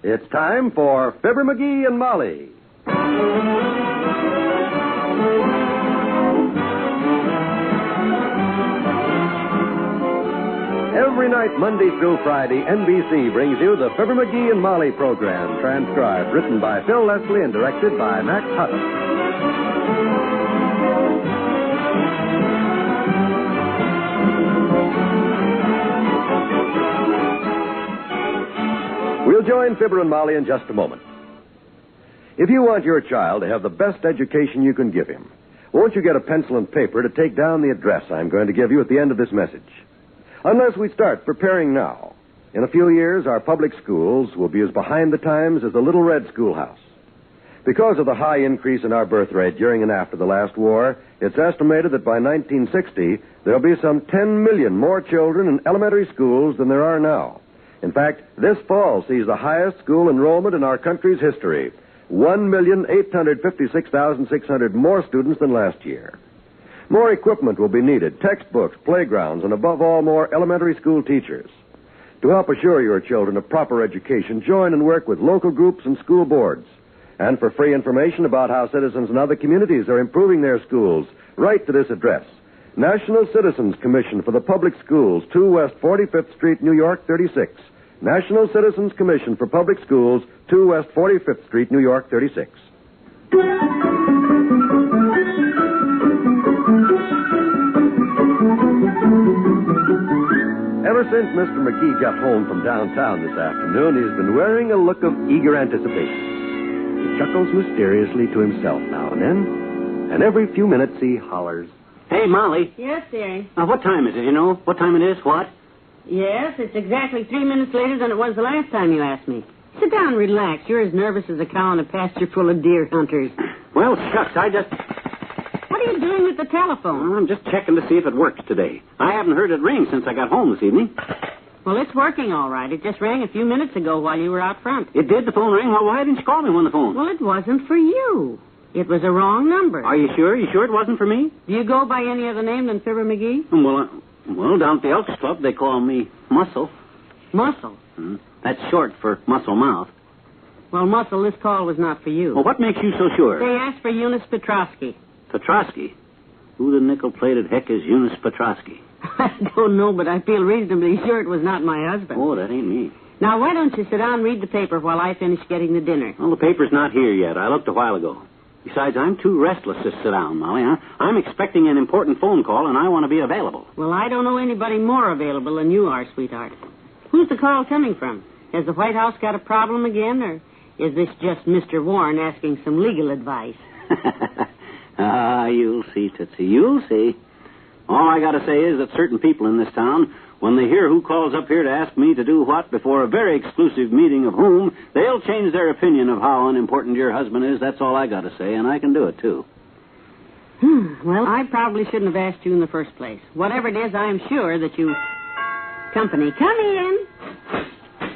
It's time for Fibber McGee and Molly. Every night, Monday through Friday, NBC brings you the Fibber McGee and Molly program, transcribed, written by Phil Leslie and directed by Max Hutton. We'll join Fibber and Molly in just a moment. If you want your child to have the best education you can give him, won't you get a pencil and paper to take down the address I'm going to give you at the end of this message? Unless we start preparing now, in a few years, our public schools will be as behind the times as the Little Red Schoolhouse. Because of the high increase in our birth rate during and after the last war, it's estimated that by 1960, there'll be some 10 million more children in elementary schools than there are now. In fact, this fall sees the highest school enrollment in our country's history. 1,856,600 more students than last year. More equipment will be needed, textbooks, playgrounds, and above all, more elementary school teachers. To help assure your children a proper education, join and work with local groups and school boards. And for free information about how citizens in other communities are improving their schools, write to this address. National Citizens Commission for the Public Schools, 2 West 45th Street, New York, 36. National Citizens Commission for Public Schools, 2 West 45th Street, New York, 36. Ever since Mr. McGee got home from downtown this afternoon, he's been wearing a look of eager anticipation. He chuckles mysteriously to himself now and then, and every few minutes he hollers, "Hey, Molly." Yes, dearie. What time is it? You know what time it is? What? Yes, it's exactly 3 minutes later than it was the last time you asked me. Sit down and relax. You're as nervous as a cow in a pasture full of deer hunters. Well, shucks, What are you doing with the telephone? I'm just checking to see if it works today. I haven't heard it ring since I got home this evening. Well, it's working all right. It just rang a few minutes ago while you were out front. It did? The phone rang? Well, why didn't you call me on the phone? Well, it wasn't for you. It was a wrong number. Are you sure? You sure it wasn't for me? Do you go by any other name than Fibber McGee? Well, down at the Elks Club, they call me Muscle. Muscle? That's short for Muscle Mouth. Well, Muscle, this call was not for you. Well, what makes you so sure? They asked for Eunice Petrosky. Petrosky? Who the nickel-plated heck is Eunice Petrosky? I don't know, but I feel reasonably sure it was not my husband. Oh, that ain't me. Now, why don't you sit down and read the paper while I finish getting the dinner? Well, the paper's not here yet. I looked a while ago. Besides, I'm too restless to sit down, Molly. I'm expecting an important phone call, and I want to be available. Well, I don't know anybody more available than you are, sweetheart. Who's the call coming from? Has the White House got a problem again, or is this just Mr. Warren asking some legal advice? You'll see, Tootsie. You'll see. All I got to say is that certain people in this town, when they hear who calls up here to ask me to do what before a very exclusive meeting of whom, they'll change their opinion of how unimportant your husband is. That's all I got to say, and I can do it, too. Well, I probably shouldn't have asked you in the first place. Whatever it is, I'm sure that you... Company, come in.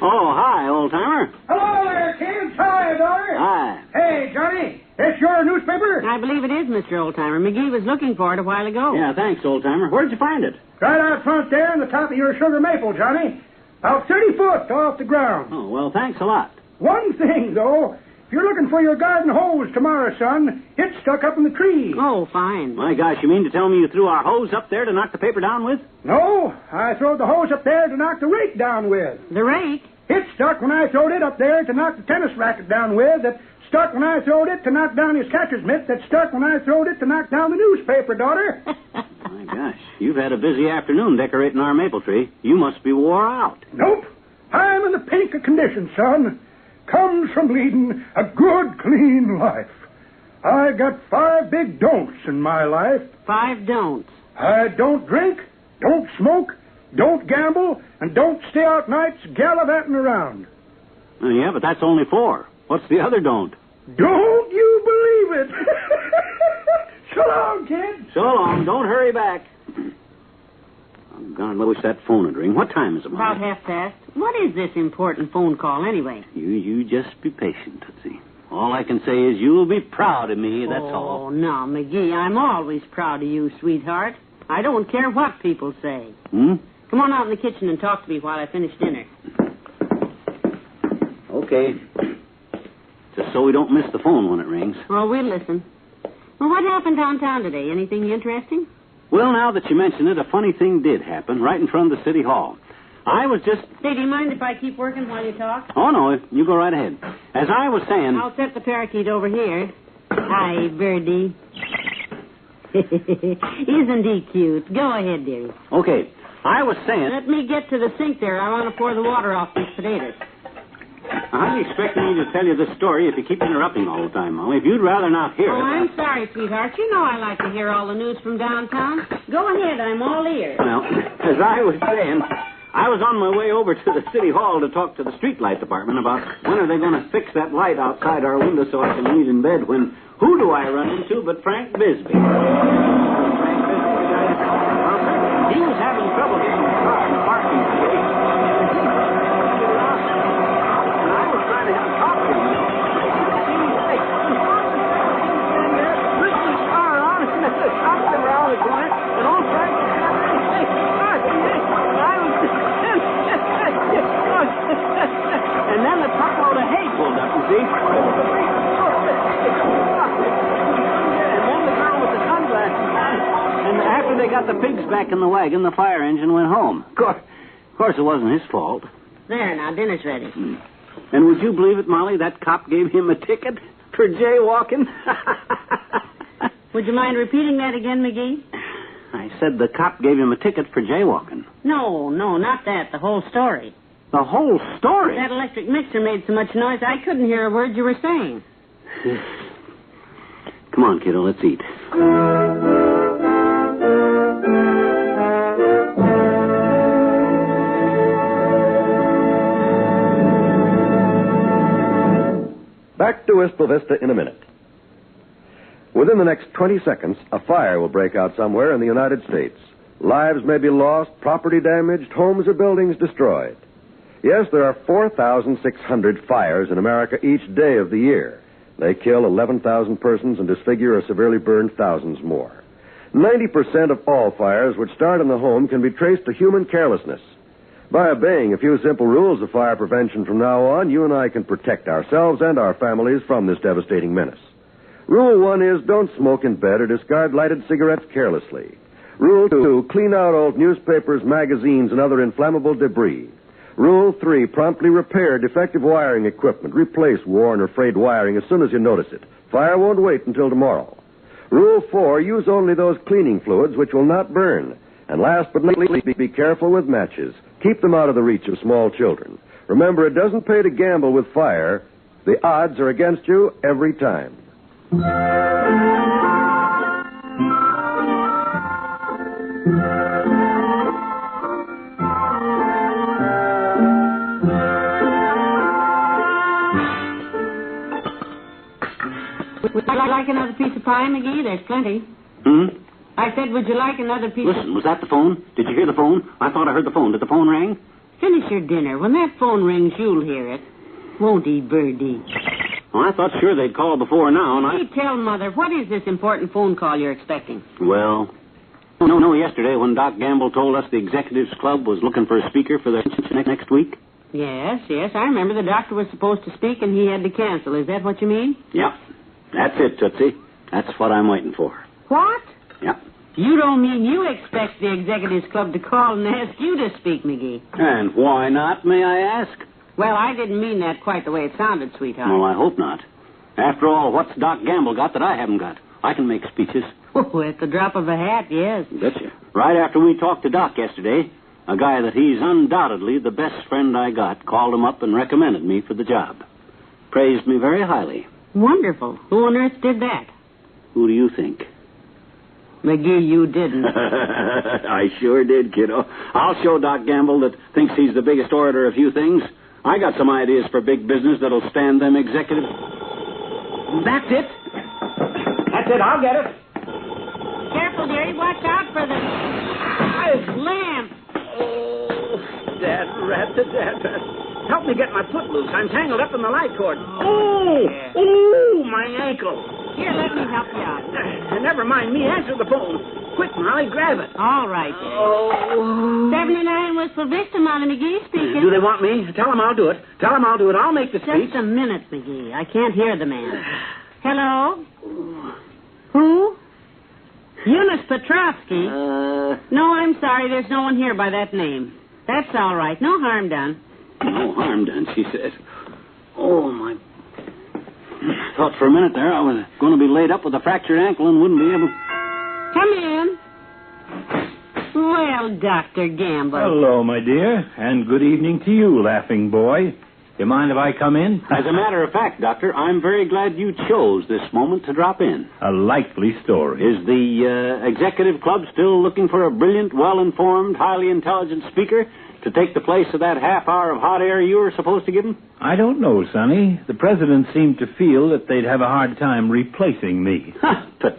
Oh, hi, old-timer. Hello there, kids. Hi, daughter. Hi. Hey, Johnny, this your newspaper? I believe it is, Mr. Oldtimer. McGee was looking for it a while ago. Yeah, thanks, old-timer. Where'd you find it? Right out front there on the top of your sugar maple, Johnny. About 30 foot off the ground. Oh, well, thanks a lot. One thing, though. If you're looking for your garden hose tomorrow, son, it's stuck up in the tree. Oh, fine. My gosh, you mean to tell me you threw our hose up there to knock the paper down with? No, I throwed the hose up there to knock the rake down with. The rake? It stuck when I throwed it up there to knock the tennis racket down with. That stuck when I throwed it to knock down his catcher's mitt. That stuck when I throwed it to knock down the newspaper, daughter. My gosh, you've had a busy afternoon decorating our maple tree. You must be wore out. Nope. I'm in the pink of condition, son. Comes from leading a good, clean life. I got 5 big don'ts in my life. 5 don'ts. I don't drink, don't smoke, don't gamble, and don't stay out nights gallivanting around. Yeah, but that's only 4. What's the other don't? Don't you believe it? So long, kid. So long. Don't hurry back. Oh, God, I wish that phone would ring. What time is it, Molly? About 1:30. What is this important phone call, anyway? You just be patient, Tootsie. All I can say is you'll be proud of me, that's all. Oh, now, McGee, I'm always proud of you, sweetheart. I don't care what people say. Hmm? Come on out in the kitchen and talk to me while I finish dinner. Okay. Just so we don't miss the phone when it rings. Oh, we'll listen. Well, what happened downtown today? Anything interesting? Well, now that you mention it, a funny thing did happen right in front of the city hall. I was just... Say, do you mind if I keep working while you talk? Oh, no, you go right ahead. As I was saying... I'll set the parakeet over here. Hi, birdie. Isn't he cute? Go ahead, dearie. Okay, I was saying... Let me get to the sink there. I want to pour the water off these potatoes. How do you expect me to tell you this story if you keep interrupting all the time, Molly? If you'd rather not hear it... I'm sorry, sweetheart. You know I like to hear all the news from downtown. Go ahead. I'm all ears. Well, as I was saying... I was on my way over to the city hall to talk to the streetlight department about when are they going to fix that light outside our window so I can read in bed when who do I run into but Frank Bisbee? Frank Bisbee, the guy... Well, he was having trouble getting his car in the parking space. And I was trying to have a talk to him, you know. Pushed his car on and stopped him around the corner and all Frank was and then the truckload of hay pulled up, you see. And then the girl with the sunglasses on. And after they got the pigs back in the wagon, the fire engine went home. Of course, it wasn't his fault. There, now, dinner's ready. And would you believe it, Molly, that cop gave him a ticket for jaywalking? Would you mind repeating that again, McGee? I said the cop gave him a ticket for jaywalking. No, not that. The whole story. The whole story? That electric mixer made so much noise I couldn't hear a word you were saying. Come on, kiddo, let's eat. Back to Wistful Vista in a minute. Within the next 20 seconds, a fire will break out somewhere in the United States. Lives may be lost, property damaged, homes or buildings destroyed. Yes, there are 4,600 fires in America each day of the year. They kill 11,000 persons and disfigure or severely burn thousands more. 90% of all fires which start in the home can be traced to human carelessness. By obeying a few simple rules of fire prevention from now on, you and I can protect ourselves and our families from this devastating menace. Rule 1 is don't smoke in bed or discard lighted cigarettes carelessly. Rule 2, clean out old newspapers, magazines, and other inflammable debris. Rule 3, promptly repair defective wiring equipment. Replace worn or frayed wiring as soon as you notice it. Fire won't wait until tomorrow. Rule 4, use only those cleaning fluids which will not burn. And last but not least, be careful with matches. Keep them out of the reach of small children. Remember, it doesn't pay to gamble with fire. The odds are against you every time. Would you like another piece of pie, McGee? There's plenty. I said, would you like another piece Listen, was that the phone? Did you hear the phone? I thought I heard the phone. Did the phone ring? Finish your dinner. When that phone rings, you'll hear it. Won't he, Birdie? Well, I thought sure they'd call before now, and Hey, tell Mother, what is this important phone call you're expecting? Well, no, yesterday when Doc Gamble told us the Executives Club was looking for a speaker for their next week. Yes, I remember the doctor was supposed to speak and he had to cancel. Is that what you mean? Yep. That's it, Tootsie. That's what I'm waiting for. What? Yep. You don't mean you expect the Executives Club to call and ask you to speak, McGee? And why not, may I ask? Well, I didn't mean that quite the way it sounded, sweetheart. Well, I hope not. After all, what's Doc Gamble got that I haven't got? I can make speeches. Oh, at the drop of a hat, yes. Betcha. Right after we talked to Doc yesterday, a guy that he's undoubtedly the best friend I got called him up and recommended me for the job. Praised me very highly. Wonderful. Who on earth did that? Who do you think? McGee, you didn't. I sure did, kiddo. I'll show Doc Gamble that thinks he's the biggest orator of few things. I got some ideas for big business that'll stand them executives. That's it. That's it. I'll get it. Careful, dearie. Watch out for the lamp. Oh, Dad, rat. Help me get my foot loose. I'm tangled up in the light cord. Oh, my ankle. Here, let me help you out. Never mind me. Answer the phone. Quick, Molly, grab it. All right. Oh. 79 Wistful Vista, Molly McGee speaking. Do they want me? Tell them I'll do it. Tell them I'll do it. I'll make the speech. Just a minute, McGee. I can't hear the man. Hello? Who? Eunice Petrovsky. No, I'm sorry. There's no one here by that name. That's all right. No harm done. No harm done, she says. Oh, my... I thought for a minute there I was going to be laid up with a fractured ankle and wouldn't be able... Come in. Well, Dr. Gamble. Hello, my dear, and good evening to you, laughing boy. You mind if I come in? As a matter of fact, Doctor, I'm very glad you chose this moment to drop in. A likely story. Is the executive club still looking for a brilliant, well-informed, highly intelligent speaker to take the place of that half hour of hot air you were supposed to give him? I don't know, Sonny. The president seemed to feel that they'd have a hard time replacing me. But,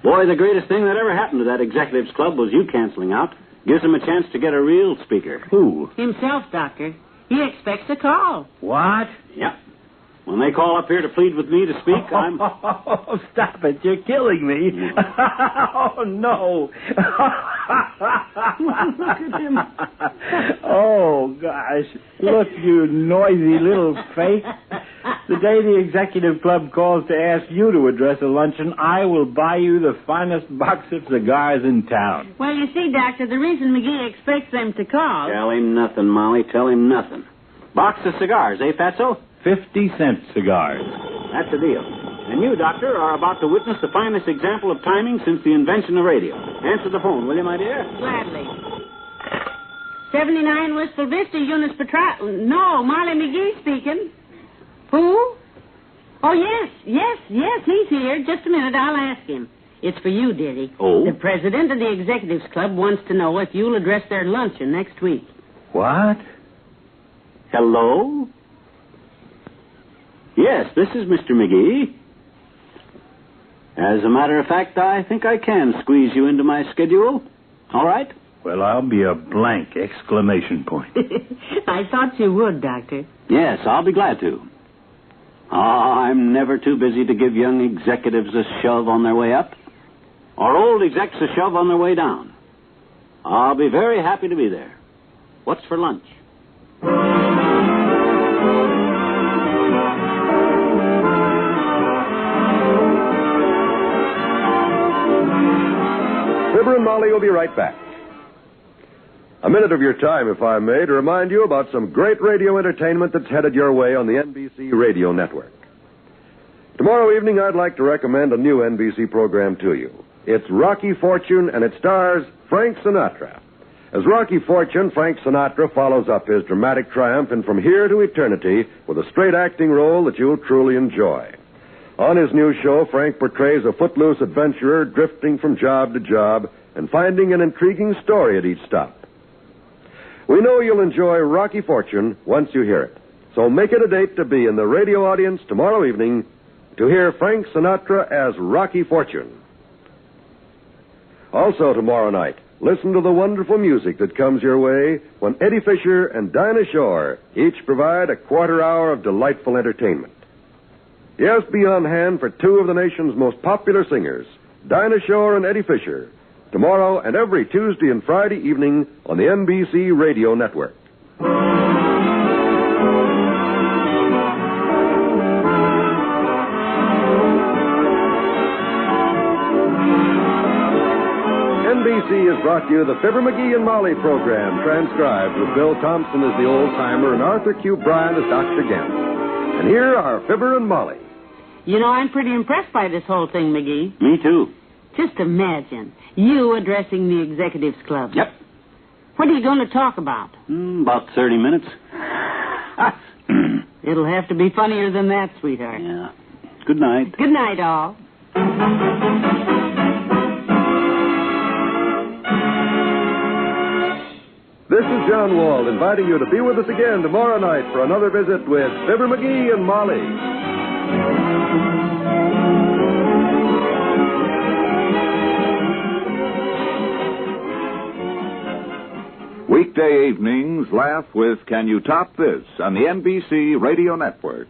boy, the greatest thing that ever happened to that executives club was you canceling out. Gives them a chance to get a real speaker. Who? Himself, Doctor. He expects a call. What? Yep. When they call up here to plead with me to speak, I'm... Oh, stop it. You're killing me. Oh, no. Look at him. Oh, gosh. Look, you noisy little fake. The day the executive club calls to ask you to address a luncheon, I will buy you the finest box of cigars in town. Well, you see, Doctor, the reason McGee expects them to call... Tell him nothing, Molly. Tell him nothing. Box of cigars, eh, Fatso? 50-cent cigars. That's the deal. And you, Doctor, are about to witness the finest example of timing since the invention of radio. Answer the phone, will you, my dear? Gladly. 79 Wistful Vista, Eunice No, Molly McGee speaking. Who? Oh, yes, he's here. Just a minute, I'll ask him. It's for you, dearie. Oh? The president of the Executives Club wants to know if you'll address their luncheon next week. What? Hello? Yes, this is Mr. McGee. As a matter of fact, I think I can squeeze you into my schedule. All right? Well, I'll be a blank exclamation point. I thought you would, Doctor. Yes, I'll be glad to. I'm never too busy to give young executives a shove on their way up, or old execs a shove on their way down. I'll be very happy to be there. What's for lunch? Fibber and Molly will be right back. A minute of your time, if I may, to remind you about some great radio entertainment that's headed your way on the NBC radio network. Tomorrow evening, I'd like to recommend a new NBC program to you. It's Rocky Fortune, and it stars Frank Sinatra. As Rocky Fortune, Frank Sinatra follows up his dramatic triumph in From Here to Eternity with a straight acting role that you'll truly enjoy. On his new show, Frank portrays a footloose adventurer drifting from job to job and finding an intriguing story at each stop. We know you'll enjoy Rocky Fortune once you hear it. So make it a date to be in the radio audience tomorrow evening to hear Frank Sinatra as Rocky Fortune. Also tomorrow night, listen to the wonderful music that comes your way when Eddie Fisher and Dinah Shore each provide a quarter hour of delightful entertainment. Yes, be on hand for two of the nation's most popular singers, Dinah Shore and Eddie Fisher, tomorrow and every Tuesday and Friday evening on the NBC Radio Network. NBC has brought you the Fibber McGee and Molly program, transcribed with Bill Thompson as the old-timer and Arthur Q. Bryan as Dr. Gamble. And here are Fibber and Molly. You know, I'm pretty impressed by this whole thing, McGee. Me too. Just imagine, you addressing the Executives Club. Yep. What are you going to talk about? About 30 minutes. It'll have to be funnier than that, sweetheart. Yeah. Good night. Good night, all. This is John Wald inviting you to be with us again tomorrow night for another visit with Fibber McGee and Molly. Weekday evenings, laugh with Can You Top This on the NBC Radio Network.